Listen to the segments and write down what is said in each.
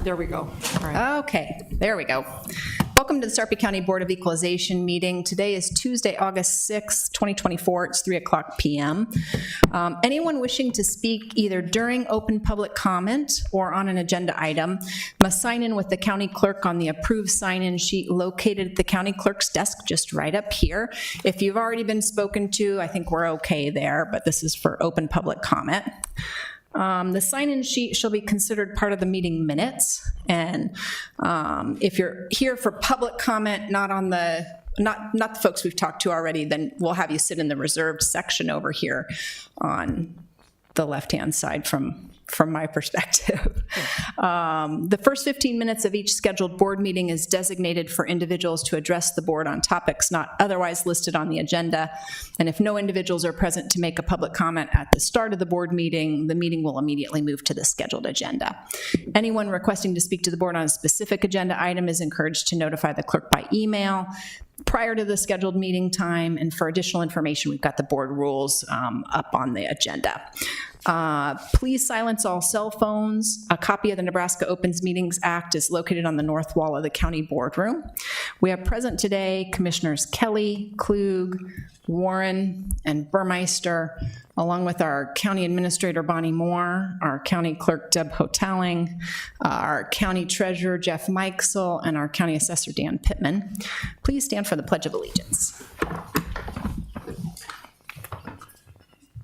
There we go. All right. Okay, there we go. Welcome to the Sarpy County Board of Equalization meeting. Today is Tuesday, August 6th, 2024. It's 3:00 p.m. Anyone wishing to speak either during open public comment or on an agenda item must sign in with the county clerk on the approved sign-in sheet located at the county clerk's desk, just right up here. If you've already been spoken to, I think we're okay there, but this is for open public comment. The sign-in sheet shall be considered part of the meeting minutes, and if you're here for public comment, not the folks we've talked to already, then we'll have you sit in the reserved section over here on the left-hand side from my perspective. The first 15 minutes of each scheduled board meeting is designated for individuals to address the board on topics not otherwise listed on the agenda. And if no individuals are present to make a public comment at the start of the board meeting, the meeting will immediately move to the scheduled agenda. Anyone requesting to speak to the board on a specific agenda item is encouraged to notify the clerk by email prior to the scheduled meeting time. And for additional information, we've got the board rules up on the agenda. Please silence all cell phones. A copy of the Nebraska Opens Meetings Act is located on the north wall of the county boardroom. We have present today Commissioners Kelly, Klug, Warren, and Burmeister, along with our County Administrator Bonnie Moore, our County Clerk Deb Hotaling, our County Treasurer Jeff Mikesel, and our County Assessor Dan Pittman. Please stand for the Pledge of Allegiance.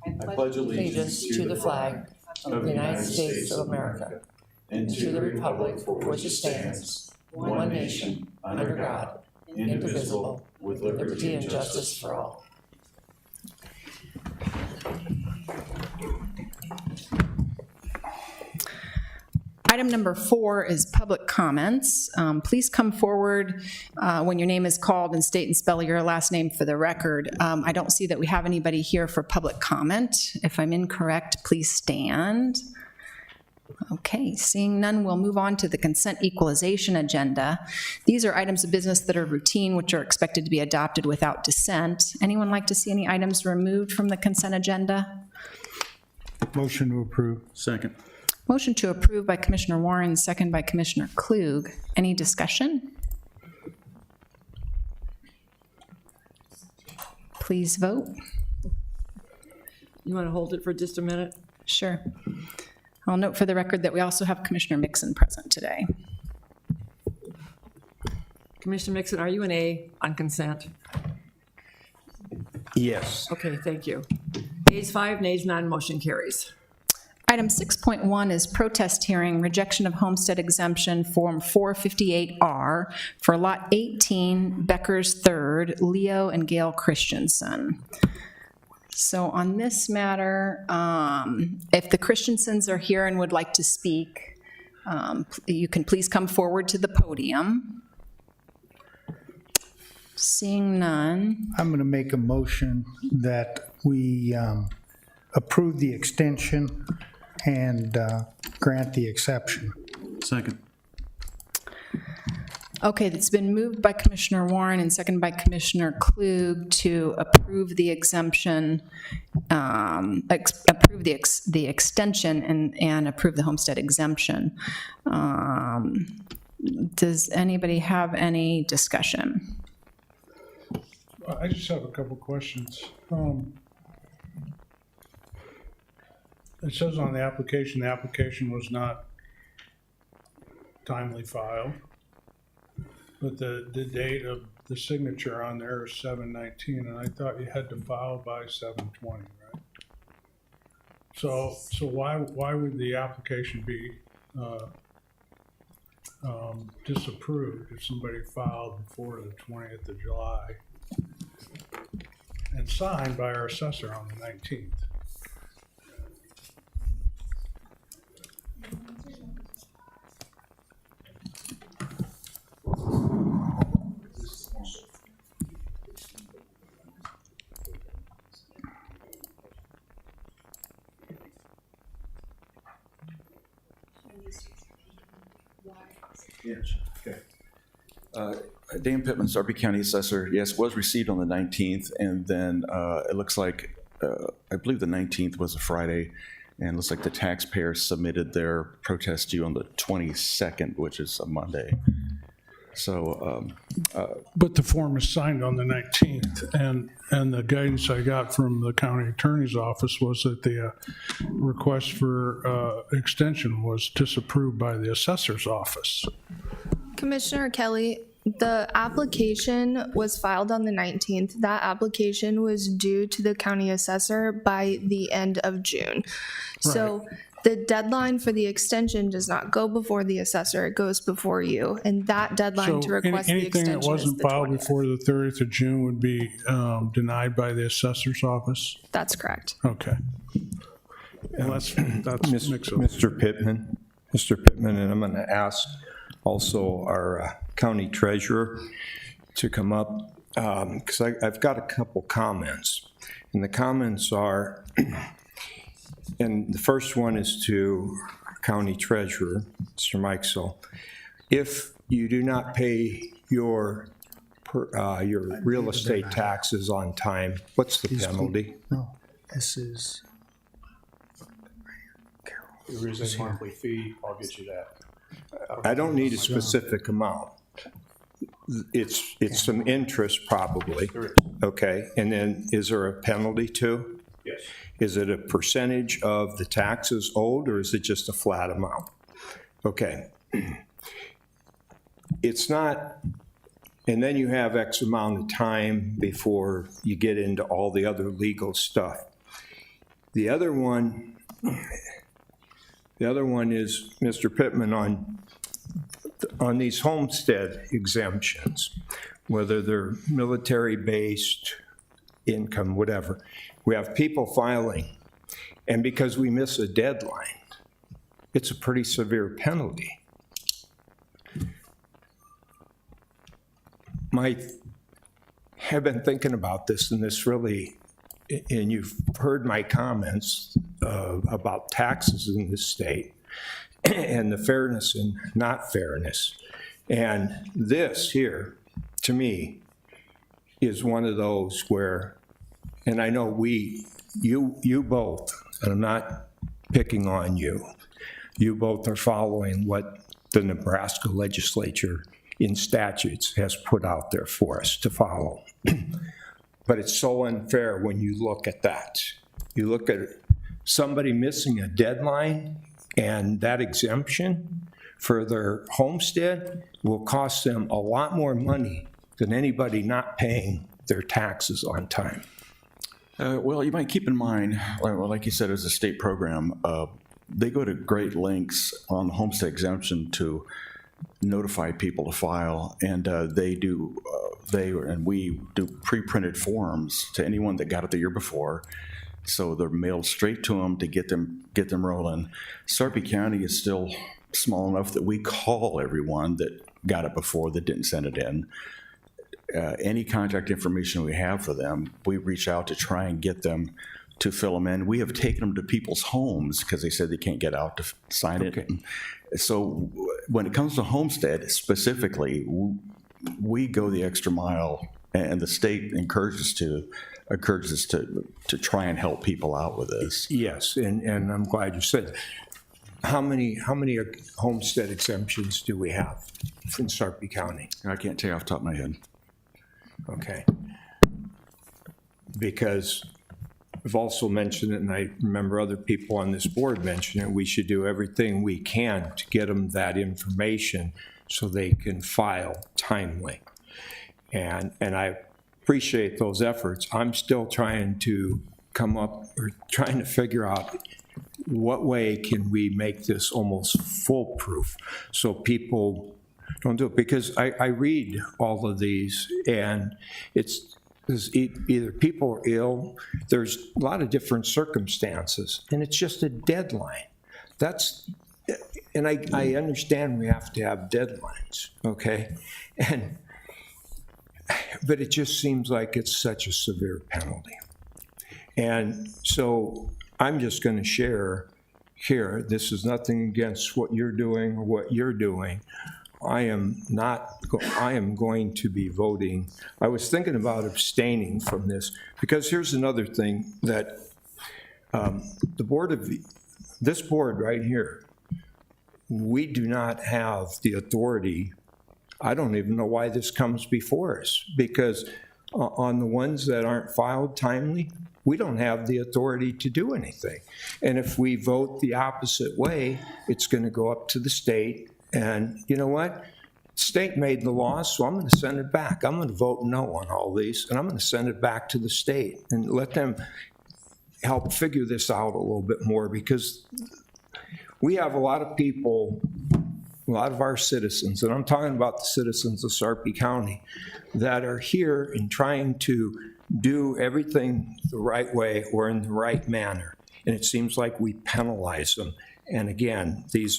I pledge allegiance to the flag of the United States of America and to the republic for which it stands, one nation, under God, indivisible, with liberty and justice for all. Item number 4 is public comments. Please come forward when your name is called and state and spell your last name for the record. I don't see that we have anybody here for public comment. If I'm incorrect, please stand. Okay, seeing none, we'll move on to the consent equalization agenda. These are items of business that are routine, which are expected to be adopted without dissent. Anyone like to see any items removed from the consent agenda? Motion to approve. Second. Motion to approve by Commissioner Warren, second by Commissioner Klug. Any discussion? Please vote. You want to hold it for just a minute? Sure. I'll note for the record that we also have Commissioner Mixon present today. Commissioner Mixon, are you an A on consent? Yes. Okay, thank you. Ayes 5, nays none, motion carries. Item 6.1 is protest hearing, rejection of homestead exemption, Form 458R for Lot 18, Becker's Third, Leo and Gail Christensen. So on this matter, if the Christensens are here and would like to speak, you can please come forward to the podium. Seeing none. I'm going to make a motion that we approve the extension and grant the exception. Second. Okay, it's been moved by Commissioner Warren and seconded by Commissioner Klug to approve the exemption, approve the extension and approve the homestead exemption. Does anybody have any discussion? I just have a couple questions. It says on the application was not timely filed, but the date of the signature on there is 7/19, and I thought you had to file by 7/20, right? So why would the application be disapproved if somebody filed before the 20th of July and signed by our assessor on the 19th? Yes, okay. Dan Pittman, Sarpy County Assessor. Yes, was received on the 19th, and then it looks like, I believe the 19th was a Friday, And it looks like the taxpayers submitted their protest due on the 22nd, which is a Monday. So, But the form is signed on the 19th, and the guidance I got from the county attorney's office was that the request for extension was disapproved by the assessor's office. Commissioner Kelly, the application was filed on the 19th. That application was due to the county assessor by the end of June. So the deadline for the extension does not go before the assessor, it goes before you. And that deadline to So request the anything that extension is wasn't the filed 20th. before the 30th of June would be denied by the assessor's office? That's correct. Okay. Well, that's mixed up. Mr. Pittman, and I'm going to ask also our county treasurer to come up, because I've got a couple comments. And the comments are, and the first one is to county treasurer, Mr. Mikesell. If you do not pay your real estate taxes on time, what's the penalty? No, this is, There is a monthly fee, I'll get you that. I don't need a specific amount. It's some interest probably. There is. Okay, and then is there a penalty too? Yes. Is it a percentage of the taxes owed, or is it just a flat amount? Okay. It's not, and then you have X amount of time before you get into all the other legal stuff. The other one is, Mr. Pittman, on these homestead exemptions, whether they're military-based, income, whatever, we have people filing, and because we miss a deadline, it's a pretty severe penalty. I've been thinking about this, and this really, and you've heard my comments about taxes in this state and the fairness and not fairness. And this here, to me, is one of those where, and I know you both, and I'm not picking on you, you both are following what the Nebraska legislature in statutes has put out there for us to follow. But it's so unfair when you look at that. You look at somebody missing a deadline, and that exemption for their homestead will cost them a lot more money than anybody not paying their taxes on time. well, you might keep in mind, like you said, as a state program, they go to great lengths on the homestead exemption to notify people to file, and we do pre-printed forms to anyone that got it the year before, so they're mailed straight to them to get them rolling. Sarpy County is still small enough that we call everyone that got it before that didn't send it in. Any contact information we have for them, we reach out to try and get them to fill them in. We have taken them to people's homes because they said they can't get out to sign it. Okay. So when it comes to homestead specifically, we go the extra mile, and the state encourages us to try and help people out with this. Yes, and I'm glad you said that. How many homestead exemptions do we have in Sarpy County? I can't tell you off the top of my head. Okay. Because I've also mentioned it, and I remember other people on this board mentioned it, we should do everything we can to get them that information so they can file timely. And I appreciate those efforts. I'm still trying to come up, or trying to figure out what way can we make this almost foolproof so people don't do it. Because I read all of these, and it's either people are ill, there's a lot of different circumstances, and it's just a deadline. And I understand we have to have deadlines, okay? But it just seems like it's such a severe penalty. And so I'm just going to share here, this is nothing against what you're doing or what you're doing. I am going to be voting. I was thinking about abstaining from this, because here's another thing that the Board of this board right here, we do not have the authority. I don't even know why this comes before us, because on the ones that aren't filed timely, we don't have the authority to do anything. And if we vote the opposite way, it's going to go up to the state. And you know what? State made the law, so I'm going to send it back. I'm going to vote no on all these, and I'm going to send it back to the state and let them help figure this out a little bit more, because we have a lot of people, a lot of our citizens, and I'm talking about the citizens of Sarpy County, that are here and trying to do everything the right way or in the right manner. And it seems like we penalize them. And again, this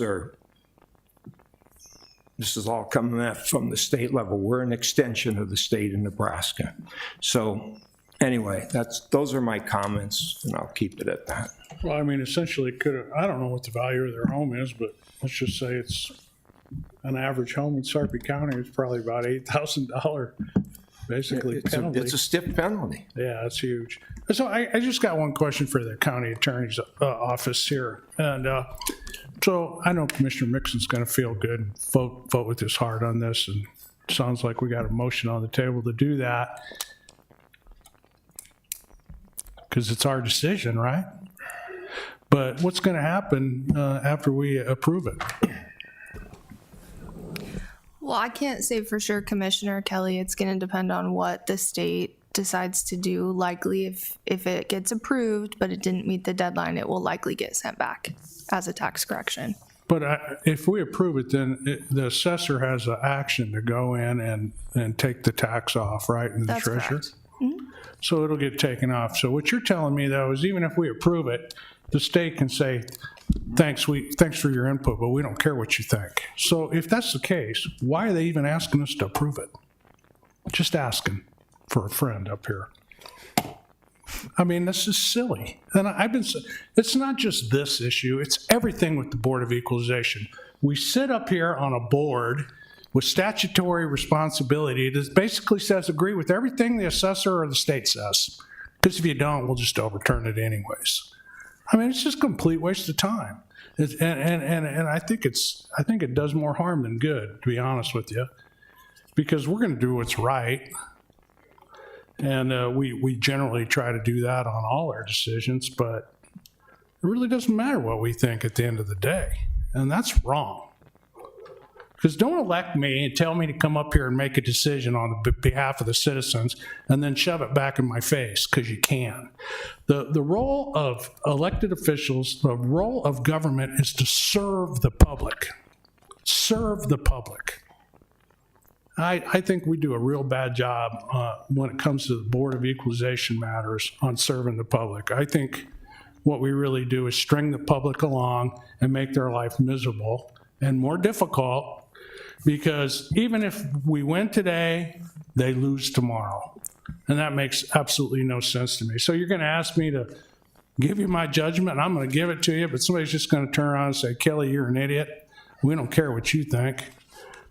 is all coming from the state level. We're an extension of the state of Nebraska. So anyway, those are my comments, and I'll keep it at that. Well, I mean, essentially, I don't know what the value of their home is, but let's just say it's an average home in Sarpy County is probably about $8,000, basically penalty. It's a stiff penalty. Yeah, that's huge. So I just got one question for the county attorney's office here. And so I know Commissioner Mixon's going to feel good and vote with his heart on this. And it sounds like we got a motion on the table to do that, because it's our decision, right? But what's going to happen after we approve it? Well, I can't say for sure, Commissioner Kelly. It's going to depend on what the state decides to do. Likely, if it gets approved, but it didn't meet the deadline, it will likely get sent back as a tax correction. But if we approve it, then the assessor has an action to go in and take the tax off, right, and the That's treasurer? correct. So it'll get taken off. So what you're telling me, though, is even if we approve it, the state can say, thanks for your input, but we don't care what you think. So if that's the case, why are they even asking us to approve it? Just asking for a friend up here. I mean, this is silly. And it's not just this issue, it's everything with the Board of Equalization. We sit up here on a board with statutory responsibility that basically says agree with everything the assessor or the state says. Because if you don't, we'll just overturn it anyways. I mean, it's just a complete waste of time. And I think it does more harm than good, to be honest with you, because we're going to do what's right. And we generally try to do that on all our decisions, but it really doesn't matter what we think at the end of the day. And that's wrong. Because don't elect me and tell me to come up here and make a decision on the behalf of the citizens and then shove it back in my face, because you can. The role of elected officials, the role of government is to serve the public. Serve the public. I think we do a real bad job when it comes to the Board of Equalization matters on serving the public. I think what we really do is string the public along and make their life miserable and more difficult, because even if we win today, they lose tomorrow. And that makes absolutely no sense to me. So you're going to ask me to give you my judgment, and I'm going to give it to you, but somebody's just going to turn around and say, Kelly, you're an idiot. We don't care what you think.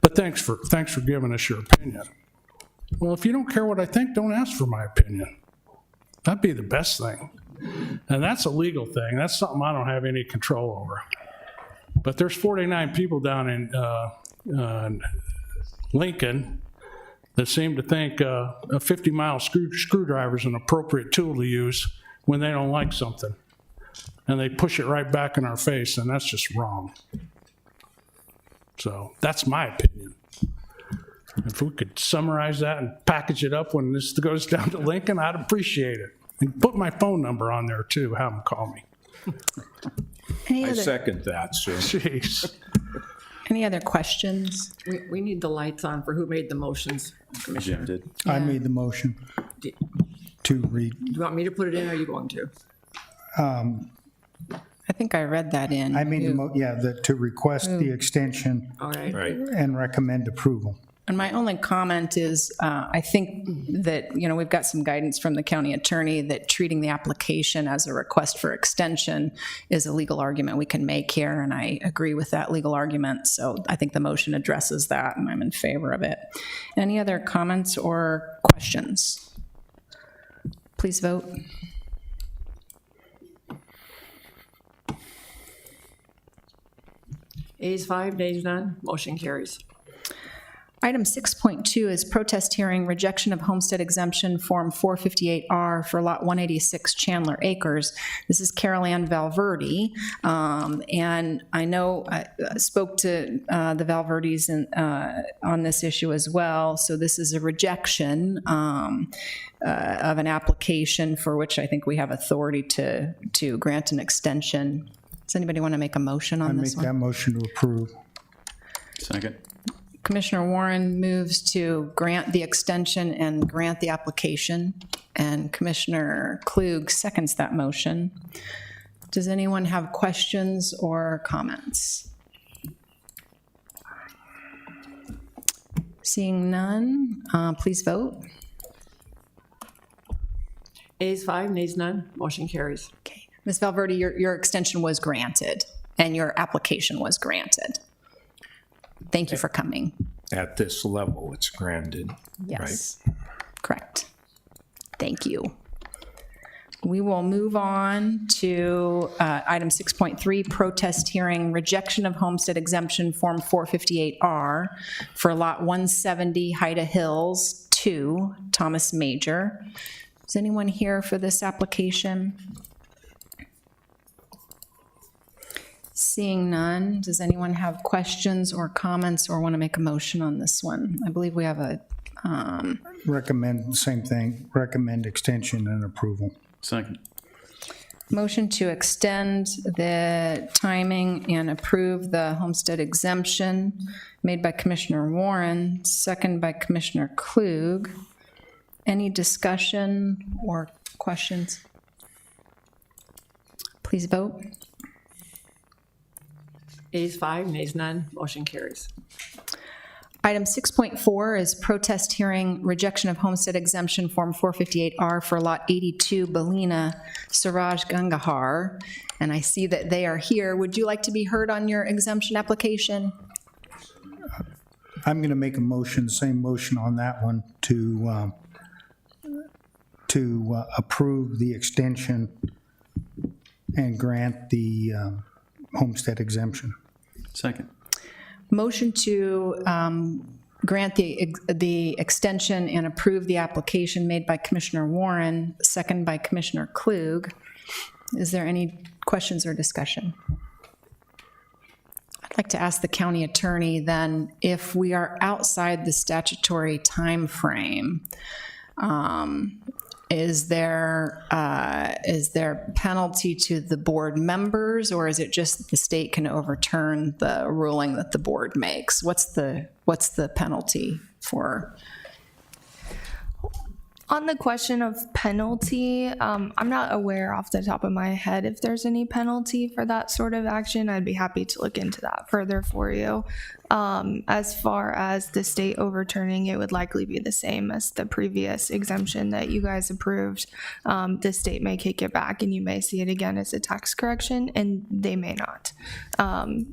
But thanks for giving us your opinion. Well, if you don't care what I think, don't ask for my opinion. That'd be the best thing. And that's a legal thing. That's something I don't have any control over. But there's 49 people down in Lincoln that seem to think a 50-mile screwdriver is an appropriate tool to use when they don't like something. And they push it right back in our face, and that's just wrong. So that's my opinion. If we could summarize that and package it up when this goes down to Lincoln, I'd appreciate it. And put my phone number on there too, have them call me. I second that, sir. Jeez. Any other questions? We need the lights on for who made the motions, Commissioner. Jim did. I made the motion Do to read. you want me to put it in, or are you going to? I think I read that in. I made to request the extension All right. Right. and recommend approval. And my only comment is, I think that, we've got some guidance from the county attorney that treating the application as a request for extension is a legal argument we can make here, and I agree with that legal argument. So I think the motion addresses that, and I'm in favor of it. Any other comments or questions? Please vote. Ayes 5, nays none, motion carries. Item 6.2 is protest hearing, rejection of homestead exemption, Form 458R for Lot 186 Chandler Acres. This is Carol Ann Valverde, and I know I spoke to the Valverdes on this issue as well. So this is a rejection of an application for which I think we have authority to grant an extension. Does anybody want to make a motion I on make this that one? motion to approve. Second. Commissioner Warren moves to grant the extension and grant the application, and Commissioner Klug seconds that motion. Does anyone have questions or comments? Seeing none, please vote. Ayes 5, nays none, motion carries. Okay. Ms. Valverde, your extension was granted, and your application was granted. Thank you for coming. At this level, it's granted. Yes, correct. Thank you. We will move on to item 6.3, protest hearing, rejection of homestead exemption, Form 458R for Lot 170, Haida Hills 2, Thomas Major. Is anyone here for this application? Seeing none, does anyone have questions or comments or want to make a motion on this one? I believe we have a, Recommend, same thing, recommend extension and approval. Second. motion to extend the timing and approve the homestead exemption made by Commissioner Warren, second by Commissioner Klug. Any discussion or questions? Please vote. Ayes 5, nays none, motion carries. Item 6.4 is protest hearing, rejection of homestead exemption, Form 458R for Lot 82, Belina, Suraj Gangahar. And I see that they are here. Would you like to be heard on your exemption application? I'm going to make a motion, same motion on that one, to approve the extension and grant the homestead exemption. Second. Motion to grant the extension and approve the application made by Commissioner Warren, second by Commissioner Klug. Is there any questions or discussion? I'd like to ask the county attorney then, if we are outside the statutory timeframe, is there penalty to the board members, or is it just that the state can overturn the ruling that the board makes? What's the penalty for? On the question of penalty, I'm not aware off the top of my head if there's any penalty for that sort of action. I'd be happy to look into that further for you. As far as the state overturning, it would likely be the same as the previous exemption that you guys approved. The state may kick it back and you may see it again as a tax correction, and they may not.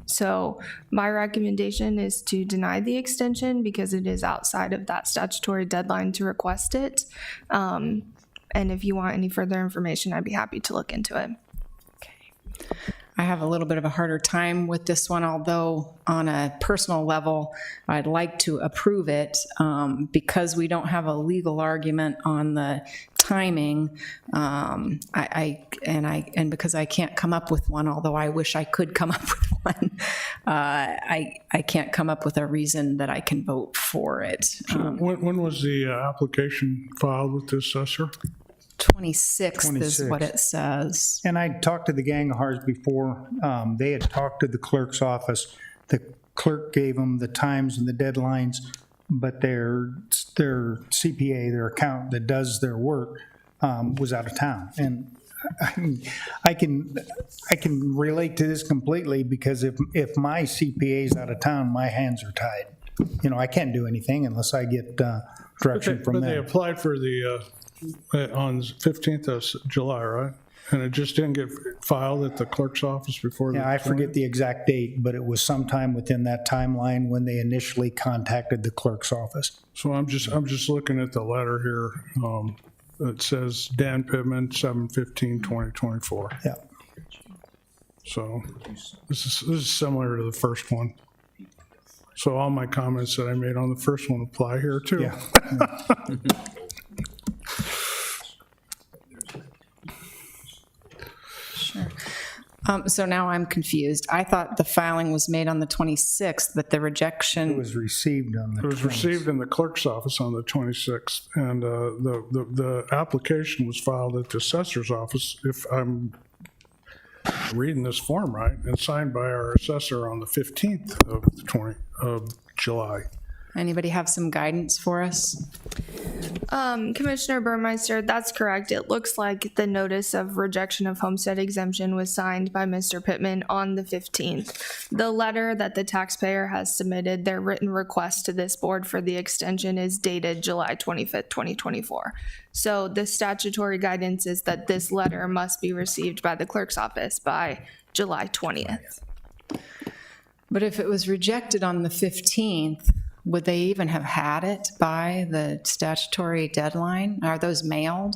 So my recommendation is to deny the extension because it is outside of that statutory deadline to request it. And if you want any further information, I'd be happy to look into it. I have a little bit of a harder time with this one, although on a personal level, I'd like to approve it because we don't have a legal argument on the timing. And because I can't come up with one, although I wish I could come up with one, I can't come up with a reason that I can vote for it. When was the application filed with the assessor? 26th is what it says. And I talked to the Gangahars before. They had talked to the clerk's office. The clerk gave them the times and the deadlines, but their CPA, their accountant that does their work, was out of town. And I can relate to this completely because if my CPA is out of town, my hands are tied. You know, I can't do anything unless I get direction from But they them. applied for the, on 15th of July, right? And it just didn't get filed at the clerk's office before the Yeah, I 20th? forget the exact date, but it was sometime within that timeline when they initially contacted the clerk's office. So I'm just looking at the letter here. It says Dan Pittman, 7/15/2024. Yeah. So this is similar to the first one. So all my comments that I made on the first one apply here too. Yeah. Sure. So now I'm confused. I thought the filing was made on the 26th, but the It rejection, was received on the It was 20th. received in the clerk's office on the 26th, and the application was filed at the assessor's office, if I'm reading this form right, and signed by our assessor on the 15th of July. anybody have some guidance for us? Commissioner Burmeister, that's correct. It looks like the notice of rejection of homestead exemption was signed by Mr. Pittman on the 15th. The letter that the taxpayer has submitted, their written request to this board for the extension, is dated July 25th, 2024. So the statutory guidance is that this letter must be received by the clerk's office by July 20th. But if it was rejected on the 15th, would they even have had it by the statutory deadline? Are those mailed?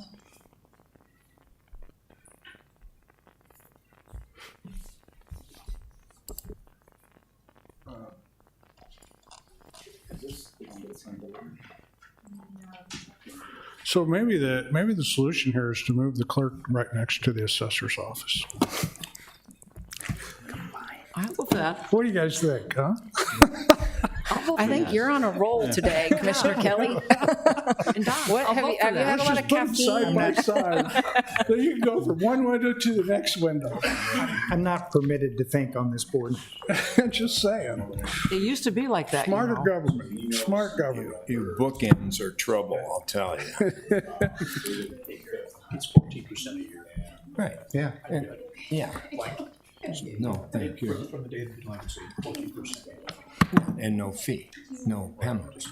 So maybe the solution here is to move the clerk right next to the assessor's office. I'll go for that. What do you guys think, huh? I think you're on a roll today, Commissioner Kelly. What, have you had a lot of Just put them side caffeine? by side. Then you can go from one window to the next window. I'm not permitted to think on this board. Just saying. It used to be like that, you Smarter know. government, smart government. Your bookends are trouble, I'll tell you. It's 14% a year. Right, Yeah. yeah. No, thank you. From the date of the delinquency, 14%. And no fee, no penalty.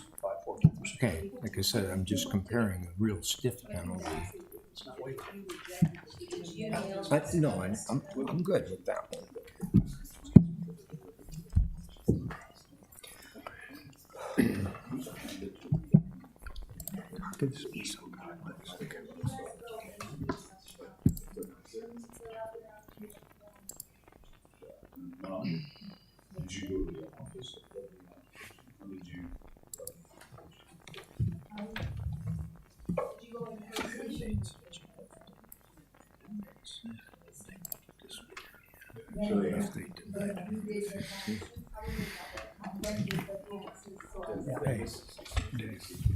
14%. Okay, like I said, I'm just comparing a real stiff penalty. It's not waived. No, I'm good with that one. Did you go to the office? Or did you?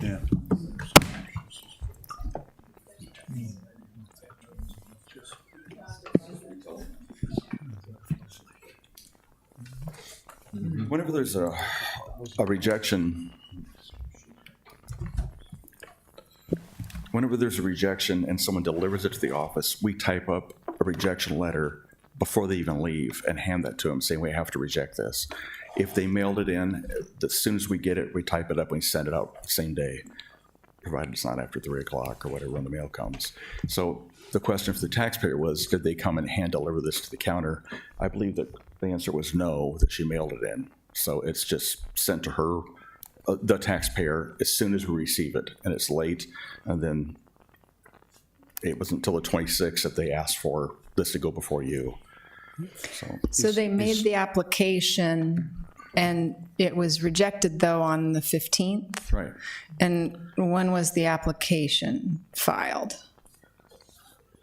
Yeah. Whenever there's a rejection, and someone delivers it to the office, we type up a rejection letter before they even leave and hand that to them, saying we have to reject this. If they mailed it in, as soon as we get it, we type it up and we send it out the same day, provided it's not after 3 o'clock or whatever when the mail comes. So the question for the taxpayer was, did they come and hand deliver this to the counter? I believe that the answer was no, that she mailed it in. So it's just sent to her, the taxpayer, as soon as we receive it, and it's late. And then it wasn't until the 26th that they asked for this to go before you. So they made the application, and it was rejected, though, on the 15th? Right. And when was the application filed?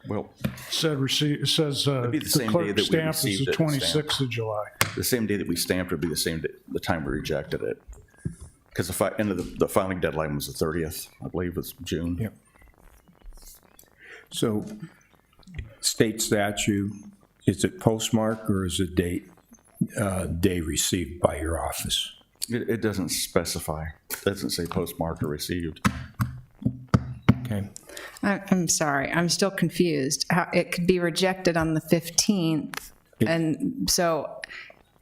It Well, says be the the same day clerk that we stamp is received the it, 26th of July. the same day that we stamped would be the same day, the time we rejected it. Because the end of the filing deadline was the 30th, I believe it was June. Yep. So, state statute, is it postmark or is it day received by your office? It doesn't specify. It doesn't say postmarked or received. Okay. I'm sorry, I'm still confused. How it could be rejected on the 15th, and so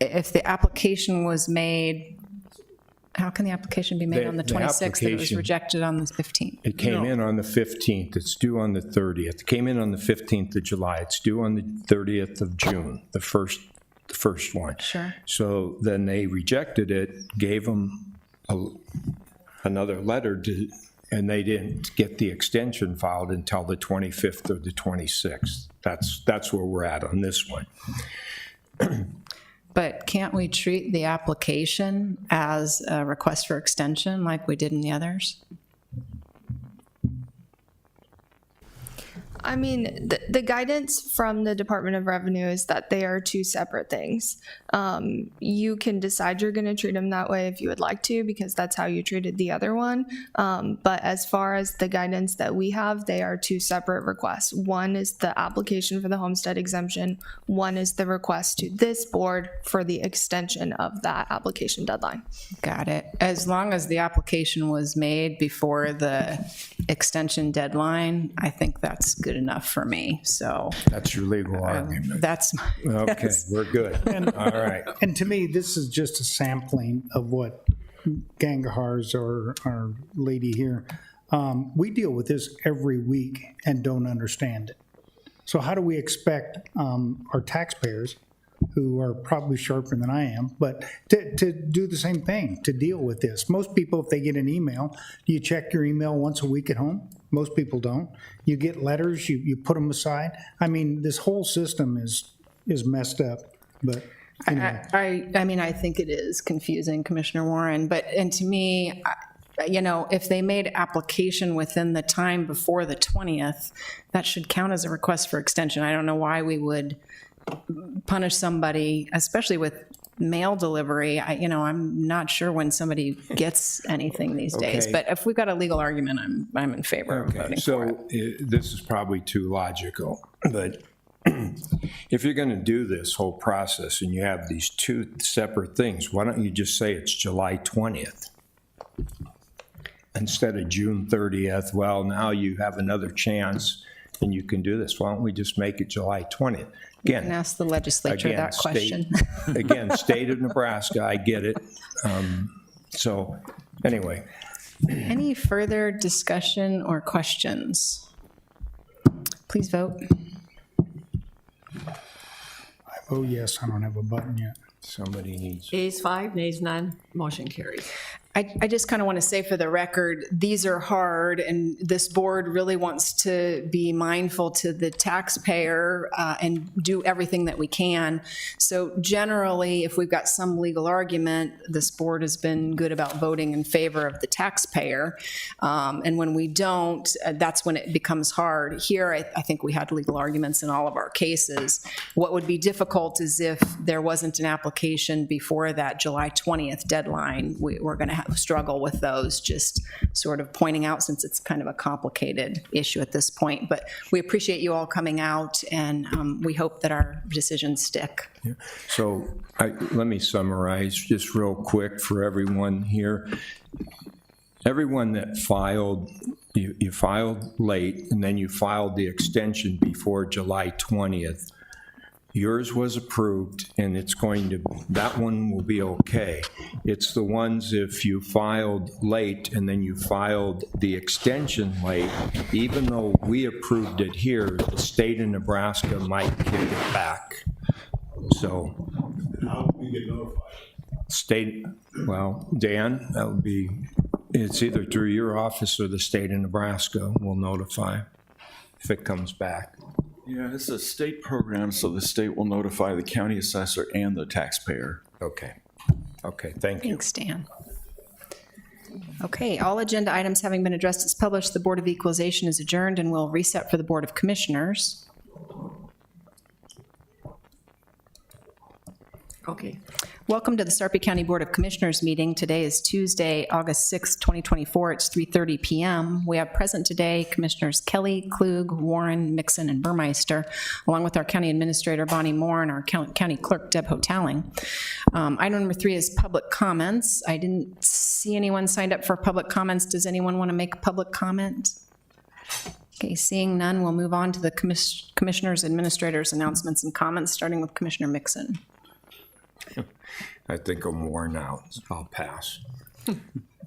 if the application was made, how can the application be made on the The 26th that it was application- rejected on the 15th? It came in on the 15th, it's due on the 30th. It came in on the 15th of July, it's due on the 30th of June, the first one. Sure. So then they rejected it, gave them another letter to, and they didn't get the extension filed until the 25th or the 26th. That's where we're at on this one. But can't we treat the application as a request for extension like we did in the others? I mean, the guidance from the Department of Revenue is that they are two separate things. You can decide you're going to treat them that way if you would like to, because that's how you treated the other one. But as far as the guidance that we have, they are two separate requests. One is the application for the homestead exemption. One is the request to this board for the extension of that application deadline. Got it. As long as the application was made before the extension deadline, I think that's good enough for me, so. That's your legal argument. That's, Okay, yes. we're good. All right. And to me, this is just a sampling of what Gangahars or our lady here, we deal with this every week and don't understand it. So how do we expect our taxpayers, who are probably sharper than I am, but to do the same thing, to deal with this? Most people, if they get an email, do you check your email once a week at home? Most people don't. You get letters, you put them aside. I mean, this whole system is messed up, but anyway. I mean, I think it is confusing, Commissioner Warren, and to me, you know, if they made application within the time before the 20th, that should count as a request for extension. I don't know why we would punish somebody, especially with mail delivery. I'm not sure when somebody gets anything these days, Okay. but if we've got a legal argument, I'm in favor of voting for it. So this is probably too logical, but if you're going to do this whole process and you have these two separate things, why don't you just say it's July 20th? Instead of June 30th, well, now you have another chance and you can do this. Why don't we just make it July 20th? And Again, ask the legislature again, that question. again, state of Nebraska, I get it. So anyway, Any further discussion or questions? Please vote. Oh, yes, I don't have a button yet. somebody needs. Ayes 5, nays none, motion carries. I just kind of want to say for the record, these are hard, and this board really wants to be mindful to the taxpayer and do everything that we can. So generally, if we've got some legal argument, this board has been good about voting in favor of the taxpayer. And when we don't, that's when it becomes hard. Here, I think we had legal arguments in all of our cases. What would be difficult is if there wasn't an application before that July 20th deadline. We're going to struggle with those, just sort of pointing out, since it's kind of a complicated issue at this point. But we appreciate you all coming out, and we hope that our decisions stick. So let me summarize just real quick for everyone here. Everyone that filed, you filed late, and then you filed the extension before July 20th. Yours was approved, and it's going to, that one will be okay. It's the ones if you filed late and then you filed the extension late, even though we approved it here, the state of Nebraska might kick it back. So, How do we get notified? state, well, Dan, that would be, it's either through your office or the state of Nebraska will notify if it comes back. Yeah, it's a state program, so the state will notify the county assessor and the taxpayer. Okay. Okay, thank you. Thanks, Dan. Okay, all agenda items having been addressed as published, the Board of Equalization is adjourned and will reset for the Board of Commissioners. Okay. Welcome to the Sarpy County Board of Commissioners meeting. Today is Tuesday, August 6th, 2024. It's 3:30 p.m. We have present today Commissioners Kelly, Klug, Warren, Mixon, and Burmeister, along with our County Administrator Bonnie Moore and our County Clerk Deb Hotaling. Item number 3 is public comments. I didn't see anyone signed up for public comments. Does anyone want to make a public comment? Okay, seeing none, we'll move on to the Commissioners, Administrators, announcements, and comments, starting with Commissioner Mixon. I think I'm worn out. I'll pass.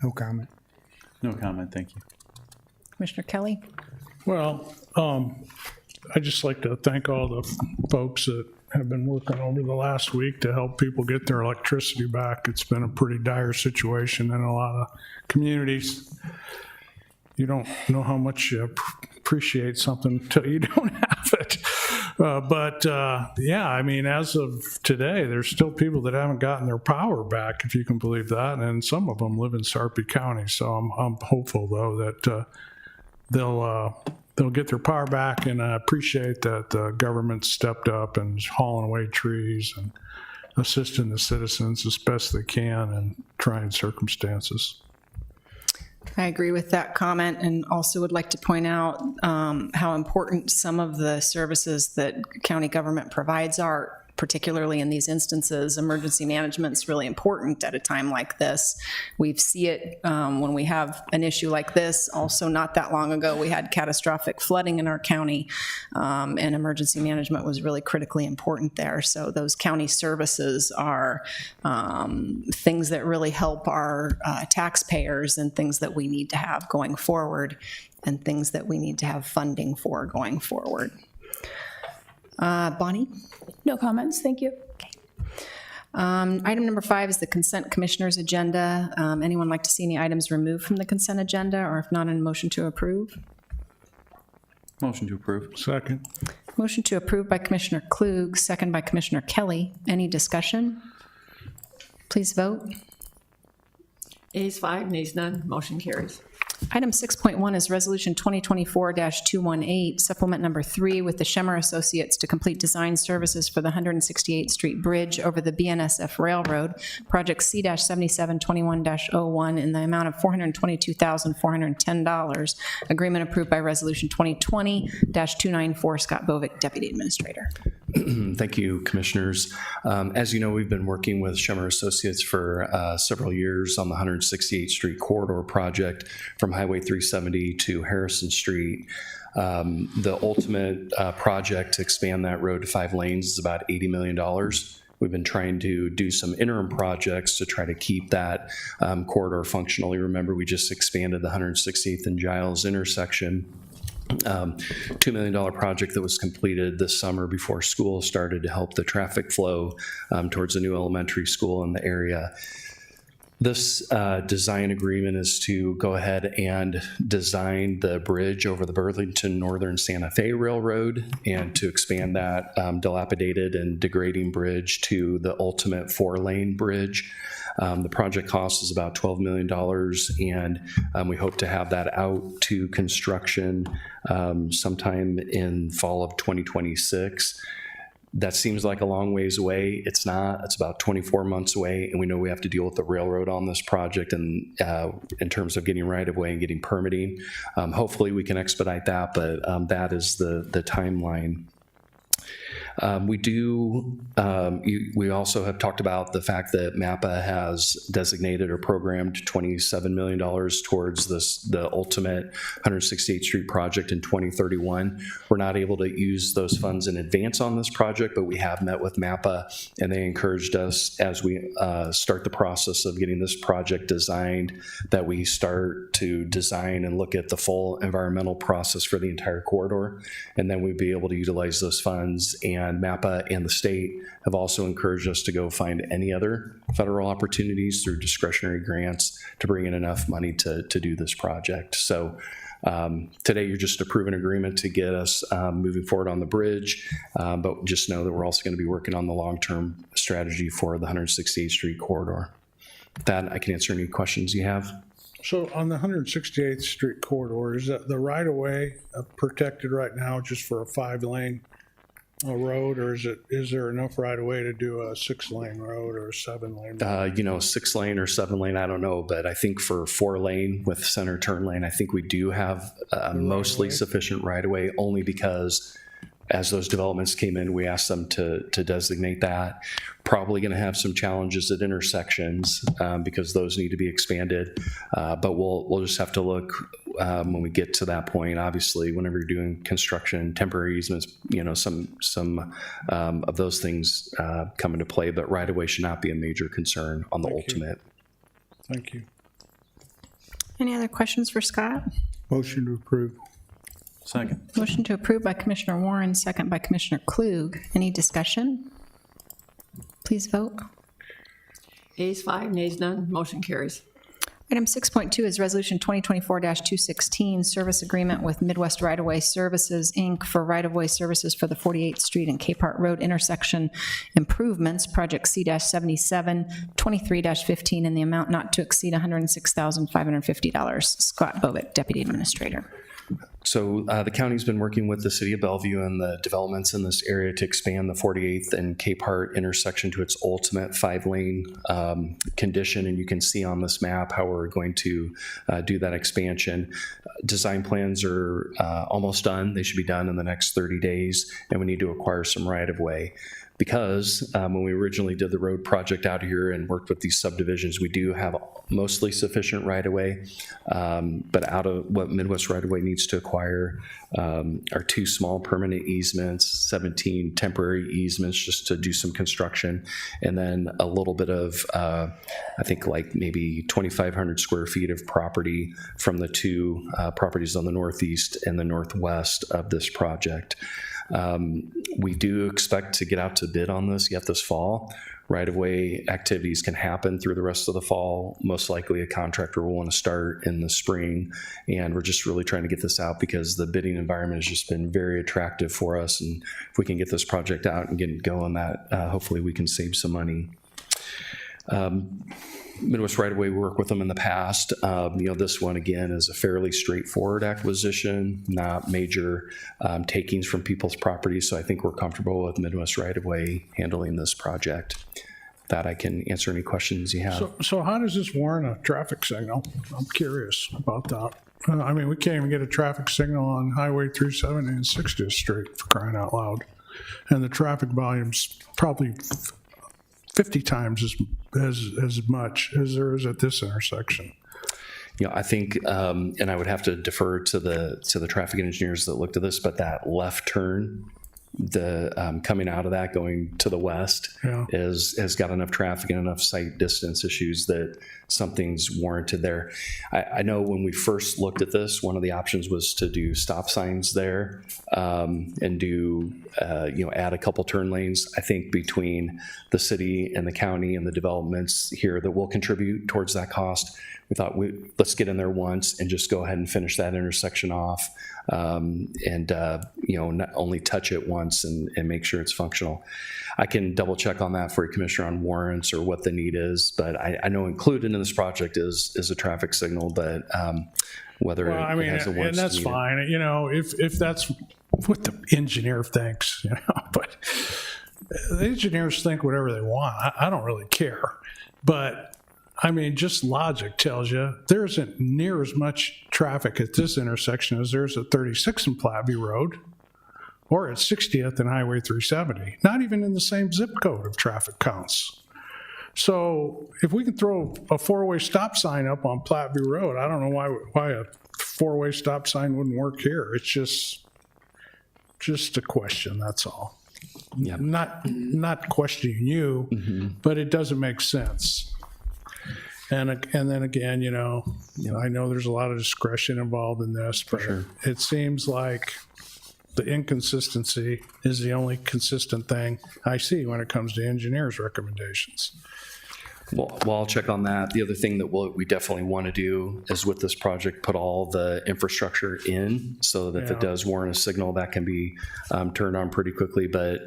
No comment. No comment, thank you. Commissioner Kelly? Well, I'd just like to thank all the folks that have been working over the last week to help people get their electricity back. It's been a pretty dire situation in a lot of communities. You don't know how much you appreciate something until you don't have it. Yeah, I mean, as of today, there's still people that haven't gotten their power back, if you can believe that, and some of them live in Sarpy County. So I'm hopeful, though, that they'll get their power back, and I appreciate that the government stepped up and is hauling away trees and assisting the citizens as best they can in trying circumstances. I agree with that comment, and also would like to point out how important some of the services that county government provides are, particularly in these instances. Emergency management is really important at a time like this. We see it when we have an issue like this. Also, not that long ago, we had catastrophic flooding in our county, and emergency management was really critically important there. So those county services are things that really help our taxpayers, and things that we need to have going forward, and things that we need to have funding for going forward. Bonnie? No comments, thank you. Item number 5 is the consent commissioner's agenda. Anyone like to see any items removed from the consent agenda, or if not, a motion to approve? Motion to approve. Second. Motion to approve by Commissioner Klug, second by Commissioner Kelly. Any discussion? Please vote. Ayes 5, nays none, motion carries. Item 6.1 is Resolution 2024-218, Supplement Number 3, with the Schemmer Associates to complete design services for the 168th Street Bridge over the BNSF Railroad, Project C-7721-01, in the amount of $422,410. Agreement approved by Resolution 2020-294. Scott Bovick, Deputy Administrator. Thank you, Commissioners. As you know, we've been working with Schemmer Associates for several years on the 168th Street Corridor project from Highway 370 to Harrison Street. The ultimate project to expand that road to 5 lanes is about $80 million. We've been trying to do some interim projects to try to keep that corridor functional. You remember, we just expanded the 168th and Giles intersection. $2 million project that was completed this summer before school started to help the traffic flow towards a new elementary school in the area. This design agreement is to go ahead and design the bridge over the Burlington Northern Santa Fe Railroad and to expand that dilapidated and degrading bridge to the ultimate 4-lane bridge. The project cost is about $12 million, and we hope to have that out to construction sometime in fall of 2026. That seems like a long ways away. It's not. It's about 24 months away, and we know we have to deal with the railroad on this project and in terms of getting right-of-way and getting permitting. Hopefully we can expedite that, but that is the timeline. We also have talked about the fact that MAPA has designated or programmed $27 million towards the ultimate 168th Street project in 2031. We're not able to use those funds in advance on this project, but we have met with MAPA, and they encouraged us as we start the process of getting this project designed, that we start to design and look at the full environmental process for the entire corridor, and then we'd be able to utilize those funds. And MAPA and the state have also encouraged us to go find any other federal opportunities through discretionary grants to bring in enough money to do this project. So today you're just approving an agreement to get us moving forward on the bridge, but just know that we're also going to be working on the long-term strategy for the 168th Street corridor. With that, I can answer any questions you have. So on the 168th Street corridor, is that the right-of-way protected right now just for a 5-lane road, or is there enough right-of-way to do a 6-lane road or a 7-lane? 6-lane or 7-lane, I don't know, but I think for 4-lane with center turn lane, I think we do have mostly sufficient right-of-way, only because as those developments came in, we asked them to designate that. Probably going to have some challenges at intersections because those need to be expanded, but we'll just have to look when we get to that point. Obviously, whenever you're doing construction, temporary easements, some of those things come into play, but right-of-way should not be a major concern on the ultimate. Thank you. Any other questions for Scott? Motion to approve. Second. Motion to approve by Commissioner Warren, second by Commissioner Klug. Any discussion? Please vote. Ayes 5, nays none, motion carries. Item 6.2 is Resolution 2024-216, Service Agreement with Midwest Right-of-Way Services, Inc. for right-of-way services for the 48th Street and Capehart Road intersection improvements, Project C-77, 23-15, in the amount not to exceed $106,550. Scott Bovick, Deputy Administrator. So the county's been working with the city of Bellevue and the developments in this area to expand the 48th and Capehart intersection to its ultimate 5-lane condition. And you can see on this map how we're going to do that expansion. Design plans are almost done. They should be done in the next 30 days, and we need to acquire some right-of-way. Because when we originally did the road project out here and worked with these subdivisions, we do have mostly sufficient right-of-way, but out of what Midwest Right-of-Way needs to acquire are 2 small permanent easements, 17 temporary easements just to do some construction, and then a little bit of, I think like maybe 2,500 square feet of property from the 2 properties on the northeast and the northwest of this project. We do expect to get out to bid on this yet this fall. Right-of-way activities can happen through the rest of the fall. Most likely a contractor will want to start in the spring, and we're just really trying to get this out because the bidding environment has just been very attractive for us, and if we can get this project out and get it going, that hopefully we can save some money. Midwest Right-of-Way, we worked with them in the past. This one, again, is a fairly straightforward acquisition, not major takings from people's properties, so I think we're comfortable with Midwest Right-of-Way handling this project. That I can answer any questions you have. So how does this warrant a traffic signal? I'm curious about that. I mean, we can't even get a traffic signal on Highway 370 and 60th Street, for crying out loud. And the traffic volume's probably 50 times as much as there is at this intersection. I think, and I would have to defer to the traffic engineers that looked at this, but that left turn, the coming out of that going to the west, has got enough traffic and enough sight distance issues that something's warranted there. I know when we first looked at this, one of the options was to do stop signs there and do add a couple turn lanes. I think between the city and the county and the developments here that will contribute towards that cost, we thought let's get in there once and just go ahead and finish that intersection off, and not only touch it once and make sure it's functional. I can double check on that for you, Commissioner, on warrants or what the need is, but I know included in this project is a traffic signal, but whether it has a warrant. And that's fine, if that's what the engineer thinks, but the engineers think whatever they want. I don't really care, but I mean, just logic tells you there isn't near as much traffic at this intersection as there's at 36th and Platteview Road or at 60th and Highway 370, not even in the same zip code of traffic counts. So if we can throw a 4-way stop sign up on Platteview Road, I don't know why a 4-way stop sign wouldn't work here. It's just a question, that's all. Yeah. Not questioning you, but it doesn't make sense. And then again, I know there's a lot of discretion involved in this, but it seems like the inconsistency is the only consistent thing I see when it comes to engineers' recommendations. Well, I'll check on that. The other thing that we definitely want to do is with this project, put all the infrastructure in so that if it does warrant a signal, that can be turned on pretty quickly. But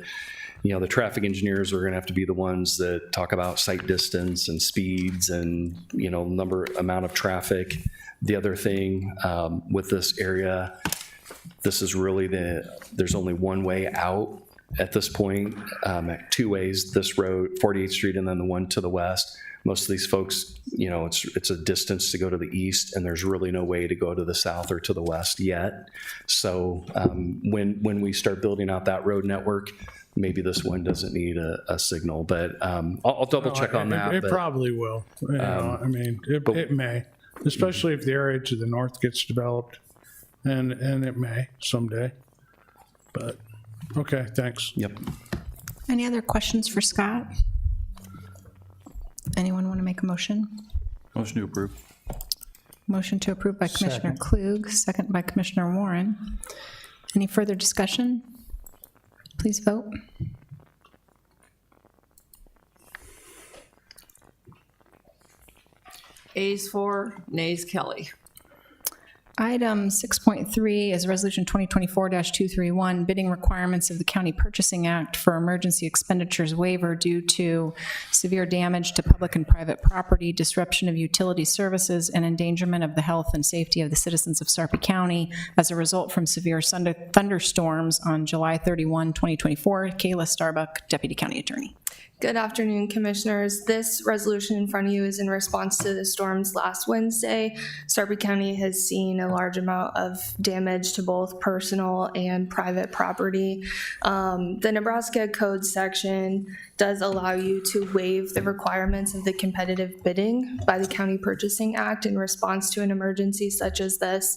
the traffic engineers are going to have to be the ones that talk about sight distance and speeds and, amount of traffic. The other thing with this area, this is really there's only one way out at this point, 2 ways, this road, 48th Street, and then the one to the west. Most of these folks, it's a distance to go to the east, and there's really no way to go to the south or to the west yet. So when we start building out that road network, maybe this one doesn't need a signal, but I'll double check on that. It probably will. It may, especially if the area to the north gets developed, and it may someday. But okay, thanks. Yep. Any other questions for Scott? Anyone want to make a motion? Motion to approve. Motion to approve by Commissioner Klug, second by Commissioner Warren. Any further discussion? Please vote. Ayes 4, nays Kelly. Item 6.3 is Resolution 2024-231, bidding requirements of the County Purchasing Act for emergency expenditures waiver due to severe damage to public and private property, disruption of utility services, and endangerment of the health and safety of the citizens of Sarpy County as a result from severe thunderstorms on July 31, 2024. Kayla Starbuck, Deputy County Attorney. Good afternoon, Commissioners. This resolution in front of you is in response to the storms last Wednesday. Sarpy County has seen a large amount of damage to both personal and private property. The Nebraska Code section does allow you to waive the requirements of the competitive bidding by the County Purchasing Act in response to an emergency such as this.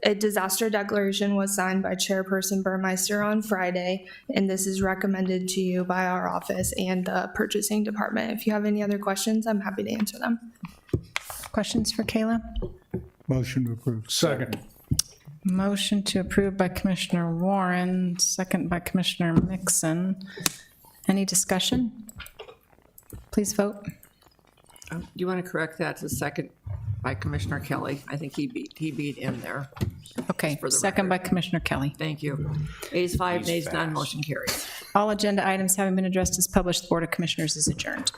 A disaster declaration was signed by Chairperson Burmeister on Friday, and this is recommended to you by our office and the purchasing department. If you have any other questions, I'm happy to answer them. Questions for Kayla? Motion to approve. Second. Motion to approve by Commissioner Warren, second by Commissioner Mixon. Any discussion? Please vote. Do you want to correct that to second by Commissioner Kelly? I think he beat in there. Okay, For the second by Commissioner Kelly. Thank you. Ayes 5, nays none, motion carries. All agenda items having been addressed as published, the Board of Commissioners is adjourned.